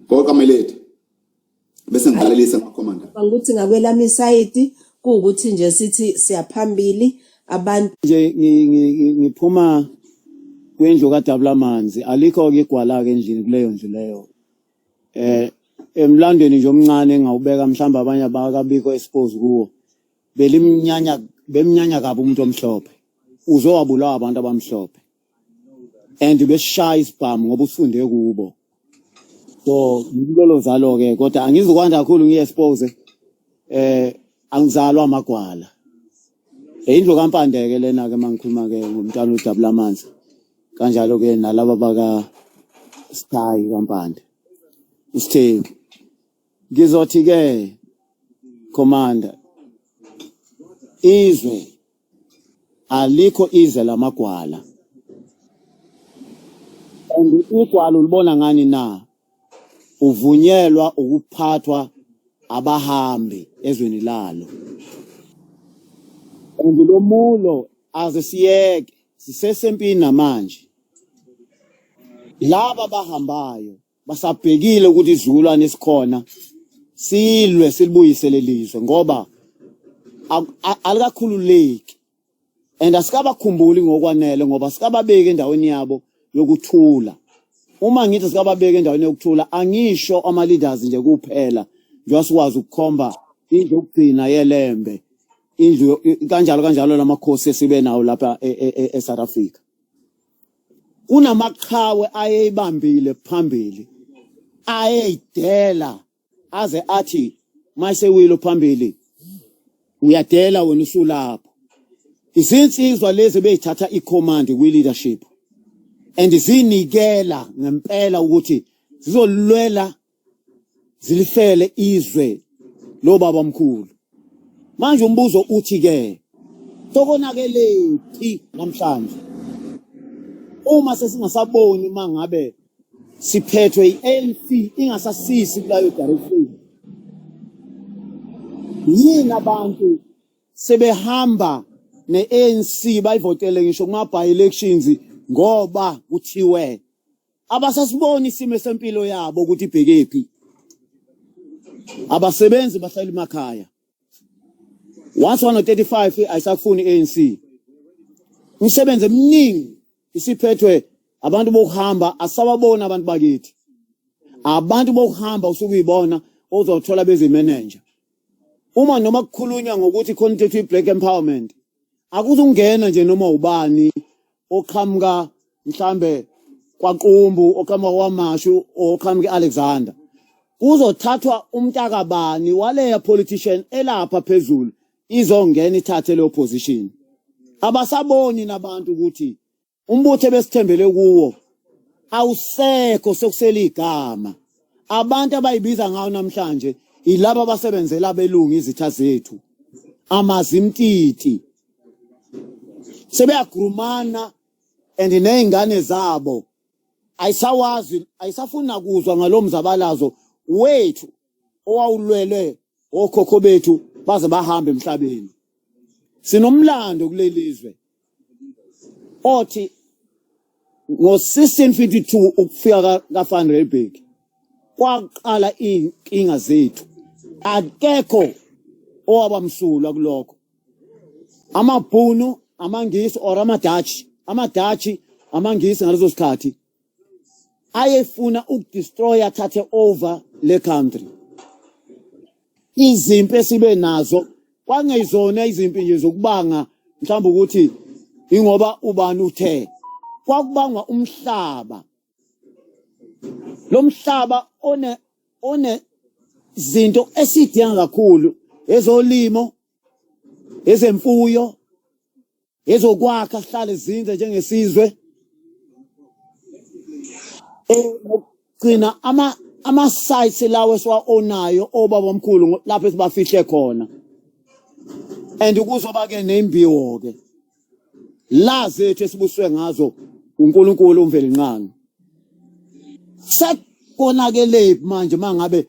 Ngokamelete bese ngigalelisa amakhomanda Anguthi ngakwelami side kuukuthi nje sithi siyaphambili abantu nje ngiphuma kwendlu kaDabulamanzi alikho ke igwala ke endlini kuleyo ndlu leyo emlandweni nje omncane engawubeka mhlamba abanye abakabikho expose kuwo bemnyanya kabi umuntu omhlophe uzowabulawa abantu abamhlophe and besishaya isibhamu ngoba ufunde kubo so ngilolo zalo ke kodwa angizokwanda kakhulu ngiexpose angizalwa amagwala indlu kaMpandeke lena ke mangikhuluma ke ngomntana uDabulamanzi kanjalo ke nalabo baka Sky kaMpande usithembi ngizothi ke commander izwe alikho izwe lamagwala igwalo ulibona ngani na uvunyelwa ukuphathwa abahambi ezweni lalo Lomulo aze siyeke sisesempini namanje laba bahambayo basabhekile ukuthi izulwane sikhona silwe silibuyisele lizwe ngoba alikakhululeki and asikabakhumbuli ngokwanele ngoba sikababeke endaweni yabo yokuthula uma ngithi sikababeke endaweni yokuthula angisho ama leaders nje kuphela nje wasikwazi ukukhomba indlu yokugcina yelembe indlu kanjalo lamakhosi esibe nawo lapha eSouth Africa kunamaqhawe ayebambile phambili ayedela aze athi mayisewilo phambili uyadela wena usulapho izinsizwa lezi beyithatha icommand kwi leadership and zinikela ngempela ukuthi zizolwela zilifele izwe lo baba mkhulu manje umbuzo uthi ke tokonakelethi namhlanje uma sesingasaboni mangabe siphethwe iANC ingasasisi kulayo direction yini abantu sebehamba neANC bayivotele ngisho kuma by elections ngoba kuthiwe abasasiboni isimo sempilo yabo ukuthi ibhekephi abasebenzi bahlala emakhaya once 135 ayisafuni ANC umsebenze eminingi isiphethwe abantu bokuhamba asababona abantu bakithi abantu bokuhamba usukuyibona ozothola beze manager uma noma kukhulunywa ngokuthi quantitative black empowerment akuzungena nje noma ubani oqhamuka mhlambe kwaQumbu oqhamuka kwaMashu oqhamuka Alexander kuzothathwa umntakabani waleya politician elapha phezulu izongena ithathe le opposition abasaboni nabantu ukuthi umbutho besithembele kuwo awusekho sokusela igama abantu abayibiza ngawo namhlanje ilabo abasebenzela abelungu izitha zethu amazimtiti sebeyagrumana and nezingane zabo ayisawazi ayisafuna kuzwa ngalomzabalazo wethu owawulwele okhokho bethu baze bahambe emhlabeni sinomlando kulelizwe othi ngo1652 ukufika kaVan Riebeeck kwaqala inkinga zethu akekho owabamsulwa kuloko amabhunu amangisi or amadachi amangisi ngalezo sikhathi ayefuna ukudestroy athathe over le country izimpi esibe nazo kwangezona izimpi nje zokubanga mhlawumbe ukuthi ingoba ubani uthe kwakubangwa umhlaba lo mhlaba one zinto esidinga kakhulu ezolimo ezemfuyo ezokwakha hlale zinze njengesizwe gcina ama sites lawo esiwaonayo obaba omkhulu lapho esibafihle khona and kuzoba ke nembiwo ke la zethu esibuswe ngazo uNkulunkulu umveli nqanga sekonakele manje mangabe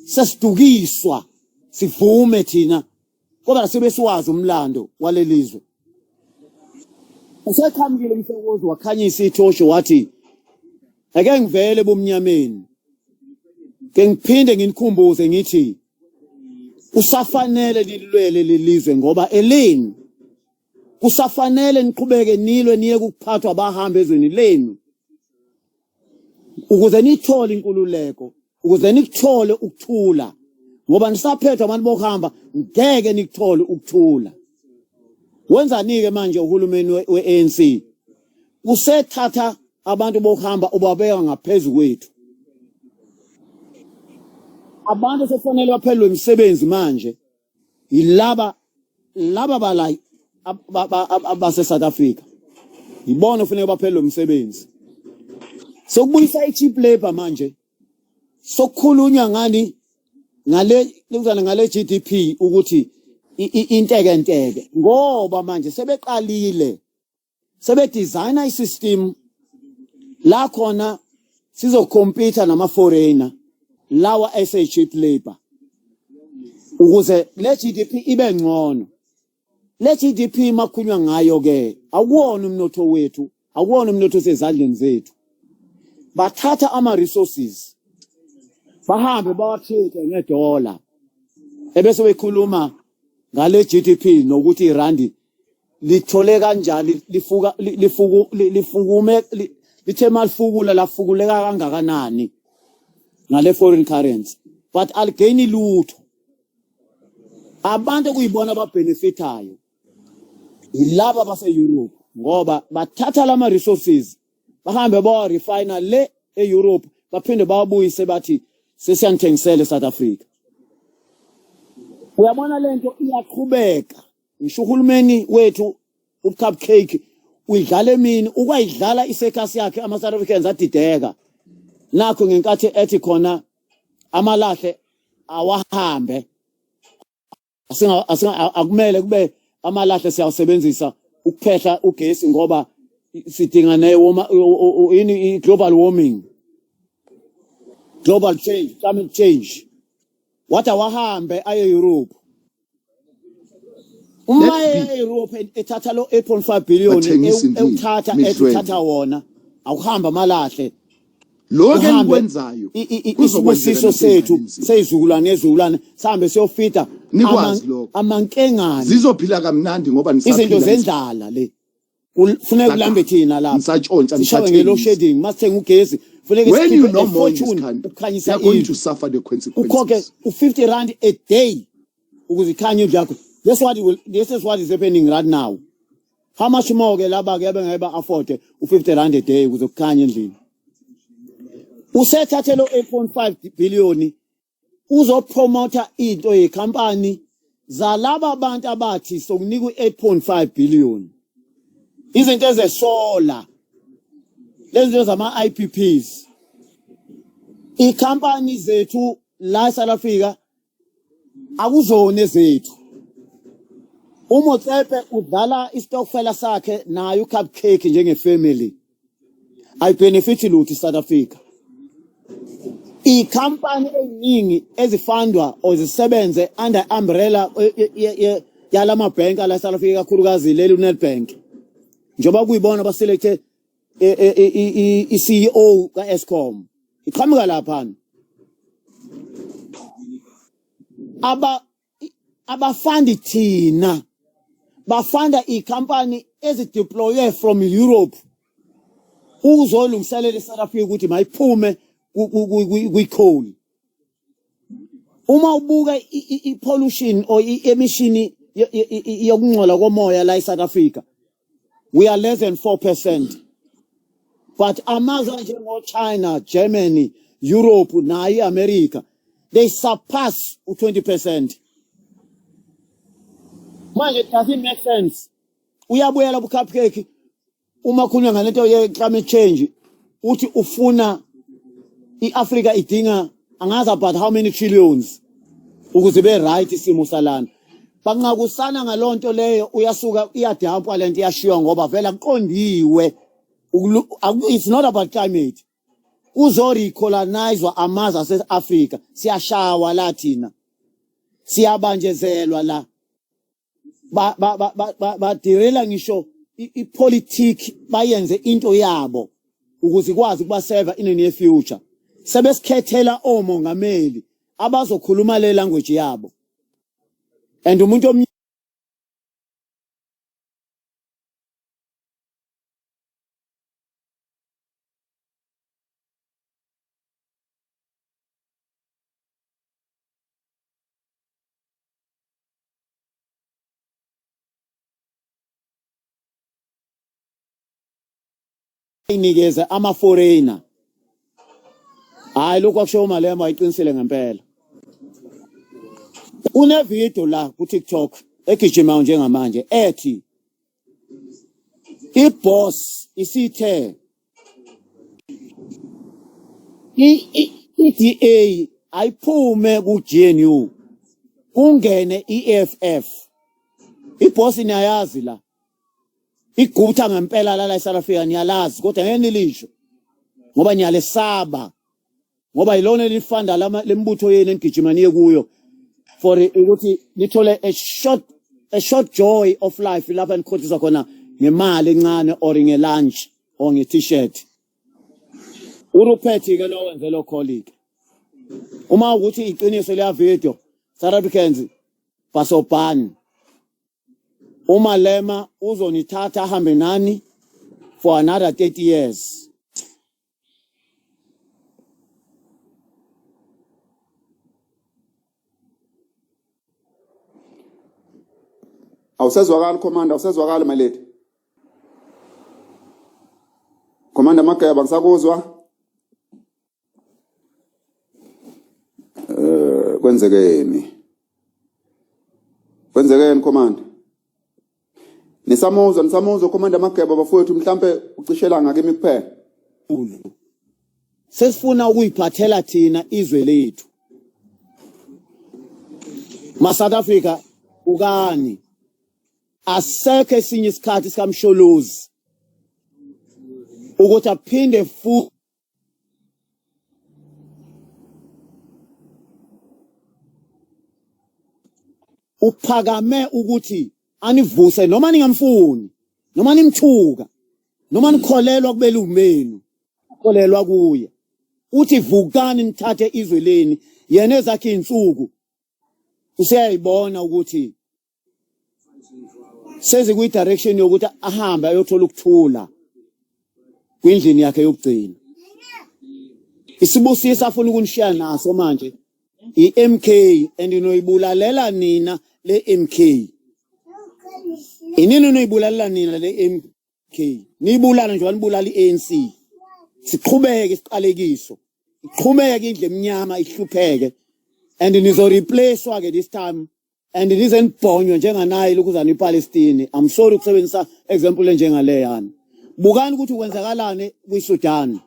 sesidukiswa sivume thina ngoba sibe siwazi umlando walelizwe usekhambile umsebenzi wakhanyisa ithosho wathi ake ngivele bomnyameni ke ngiphinde nginikhumbuze ngithi usafanele lilwele lelizwe ngoba eleni kusafanele niqhubeke nilwe niye kuphathwa abahambe ezweni lenu ukuze nithole inkululeko ukuze nikuthole ukuthula ngoba nisaphethwe abantu bokuhamba ngeke nikuthole ukuthula wenzani ke manje uhulumeni we-ANC usethatha abantu bokuhamba ubabeka ngaphezulu kwethu abantu sefanele baphelwe imisebenzi manje yilaba balai abase South Africa yibona ufanele baphelwe imisebenzi sokubuyisa i-cheap labor manje sokukhulunywa ngani ngale GDP ukuthi inteke ngoba manje sebeqalile sebedesigner isystem la khona sizocompete nama foreigner lawa cheap labor ukuze le GDP ibe ngcono le GDP makhunywa ngayo ke akuwona umnotho wethu akuwona umnotho sezandleni zethu bathatha ama resources bahambe bawathike ngedola ebese bekhuluma ngale GDP nokuthi irandi lithole kanjani lifukume lithe malifukula lafukuleka kangakanani ngale foreign currency but aligain lutho abantu kuyibona ababenefitayo yilaba base Europe ngoba bathatha lama resources bahambe bawa refiner le eEurope baphinde bawabuyise bathi sesiyanithengisela South Africa uyabona lento iyaqhubeka ngisho uhulumeni wethu uCupcake uyidlala emini ukwayidlala isekhasi yakhe ama South Africans adideka nakho ngenkathi ethi khona amalahle awahambe akumele kube amalahle siyawasebenzisa ukuphehla ugesi ngoba sidinga ne global warming global change climate change what awahambe aye Europe uma Europe ethatha lo 8.5 billion ethatha wona akuhamba amalahle lokho enikwenzayo isibusiso sethu seyizukulwane nezizukulwane sihambe siyofita amankengane zizophila kamnandi ngoba izinto zendlala le kufuneka kulambe thina lapha nisatshontsha nishawe ngelo shedding masithenga ugesi kufuneka sikhiphe fortune ukukhanyisa going to suffer the consequences ukhoke u50 rand a day ukuze ikhanye indlu yakho this is what is happening right now how much more ke laba ke bengeba afford u50 rand a day ukuze kukhanye endlini usethathe lo 8.5 billion uzopromota into yecompany zalaba abantu abathi sokunika u8.5 billion izinto ezesola lezo zama IPPs icompany zethu la South Africa akuzone zethu uMotsepe udlala istokfela sakhe nayo uCupcake njengefamily ayibenefit lutho South Africa i-company eziningi ezifundwa ozisebenze under umbrella yalama bank ala South Africa kakhulukazi leli Nedbank njoba kuyibona baselecte i-CEO ka-Eskom iqhamuka lapha abafandi thina bafanda i-company ezideploye from Europe ukuzolungiselela eSouth Africa ukuthi mayiphume kwi-coal uma ubuka i-pollution or i-emission yokungcola komoya la eSouth Africa we are less than 4% but amazwe njengo-China, Germany, Europe nayi America they surpass 20%. Manje does it make sense uyabuyela kuCupcake uma khulunywa ngalento ye-climate change uthi ufuna i-Africa idinga angazi about how many trillions ukuze be right isimo salana bangakusana ngalonto leyo uyasuka iyadampa lento iyashiwa ngoba vela kuqondiwe it's not about climate uzorecolonizwa amazwe ase-Africa siyashawa la thina siyabanjezelwa la badirela ngisho ipolitiki bayenze into yabo ukuze ikwazi kubaserva in the near future sebesikhethela omongameli abazokhuluma le language yabo and umuntu omnyama inikeza ama foreigner hayi lokho akusho Malema ayiqinisele ngempela une video la ku TikTok egijima njengamanje ethi iboss isithe iDA ayiphume ku GNU kungene iEFF iboss niyayazi la igubutha ngempela la eSouth Africa niyalazi kodwa ngeke nilisho ngoba niyalesaba ngoba yilona lifanda lembutho yenu engijima niye kuyo for ukuthi nithole a short joy of life lapha nikhothisa khona ngemali encane or ngelunch or nge-t-shirt uRupert ke lo wenze lo colleague uma ukuthi iqiniso leya video South Africans basobhani uMalema uzonithatha ahambe nani for another 30 years Awusezwakala commander, awusezwakala my lady. Commander Makeba ngisakuzwa. Kwenzekeni commander. Nisamuzwa commander Makeba bafowethu mhlambe ucishela ngakimi kuphela. Sesifuna ukuyiphathela thina izwe lethu. Ma South Africa ukani asekho esinye isikhathi sikamsholozi ukuthi aphinde uphakame ukuthi anivuse noma ningamfuni noma nimthuka noma nikholelwa kubelumenu kholelwa kuye uthi vukani nithathe izwe leni yena ezakhe insuku useyayibona ukuthi seze kuyi direction yokuthi ahambe ayothola ukuthula kwindlini yakhe yokugcina isibusisa afuna ukunishiya naso manje iMK and inoyibulalela nina le MK inini noyibulalela nina le MK niyibulala nje wanibulala iANC siqhubeke isiqalekiso iqhubeke indle eminyama ihlupheke and nizo replacewa ke this time and it isn't bonywe njenganayi lokuzana iPalestine. I'm sorry ukusebenzisa example njengale yana. Bukani ukuthi kwenzakalane kwiSudan.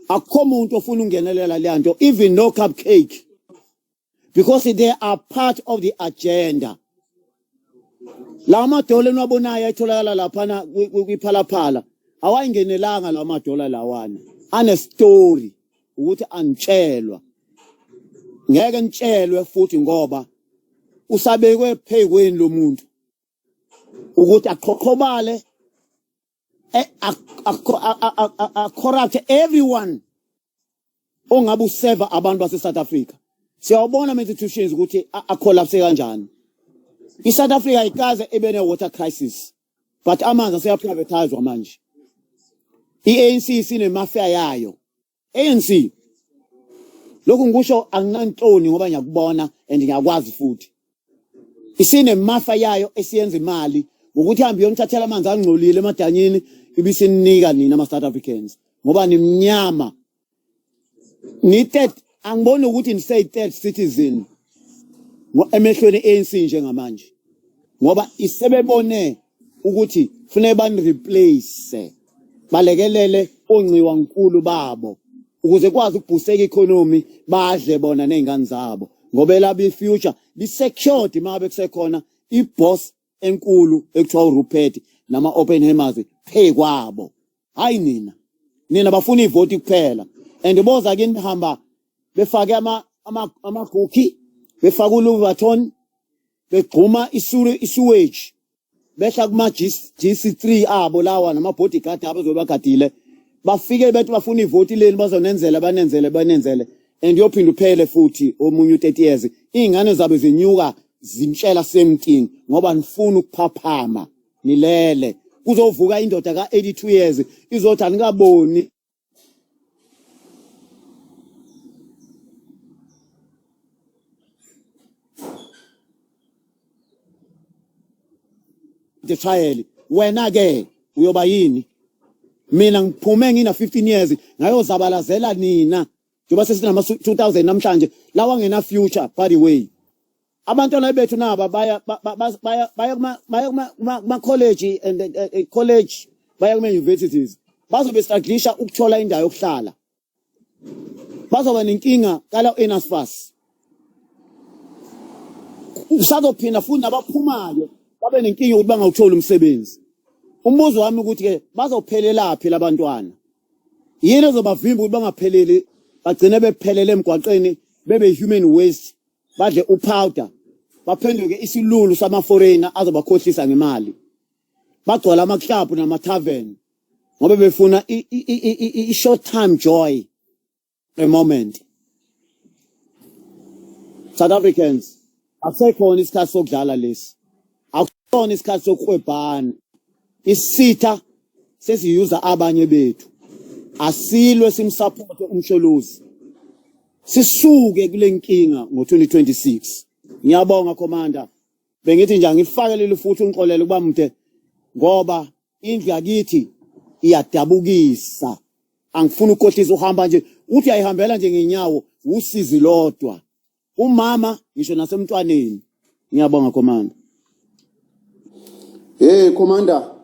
Akukho umuntu ofuna ungenelela le nto even no cupcake because they are part of the agenda. La madola enwabonayo ayitholakala lapha kwiphalaphala awayingenelanga la madola lawana. Ane story ukuthi anitshelwa. Ngeke nitshelwe futhi ngoba usabekwe phekweni lomuntu ukuthi aqhoqhobale corrupt everyone ongabe userve abantu base South Africa. Siyawubona institutions ukuthi collapse kanjani. ISouth Africa ikaze ebe ne water crisis but amanzi aseyaprivatizwa manje. iANC sine mafia yayo. ANC lokhu ngisho anginantoni ngoba ngiyakubona and ngiyakwazi futhi. Isine mafia yayo esiyenza imali ukuthi hambe yonithathela amanzi angcolile emadanyini ibisinika nina ama South Africans ngoba nimnyama ni third angiboni ukuthi ni say third citizen emehlweni ANC njengamanje ngoba isebebone ukuthi kufanele bani replace balekelele onciwa nkulu babo ukuze kwazi ukubhuseka economy badle bona nezingane zabo ngoba elabi future bi secured mabe kusekhona iboss enkulu ekuthiwa uRupert nama Oppenheimers pay kwabo hayi nina bafuna ivoti kuphela and boza ke nihamba befake amaguki befaka uLuvaton begquma isewage behla kuma GC3 abo lawa nama bodyguard abazobagadile bafike bethi bafuna ivoti leni banenzele and yophinda uphele futhi omunye u30 years ingane zabe zinyuka zimtshela same thing ngoba nifuna ukuphaphama nilele kuzovuka indoda ka82 years izothi anikaboni the trial wena ke uyoba yini mina ngiphume ngina 15 years ngayozabalazela nina njoba sesinama 2000 namhlanje lawa ngena future by the way abantwana bethu naba baya kuma college and college baya kuma universities bazobe struggle ukuthola indawo yokuhlala bazoba nenkinga kala NSFAS usazophinda futhi nabaphumayo babe nenkinga ukuthi bangawuthola umsebenzi umbuzo wami ukuthi ke bazophelela phi labantwana yini ezobavimba ukuthi bangapheleli bagcine bephelele emgwaqeni bebe human waste badle upowder baphenduke isilulu sama foreigner azobakhohlisa ngemali bagcola ama club nama tavern ngoba befuna i short time joy a moment. South Africans akusekhona isikhathi sokudlala lesi akukhona isikhathi sokuhwebhana isitha sesiyuza abanye bethu asilwe simsupport umsholozi sisuke kule nkinga ngo2026 ngiyabonga commander bengithi nje ngifakelele futhi unqolele kuba mde ngoba indlu yakithi iyadabukisa angifuni ukukhohlisa uhamba nje uthi ayihambela nje ngenyawo usizi lodwa umama ngisho nasemntwaneni ngiyabonga commander commander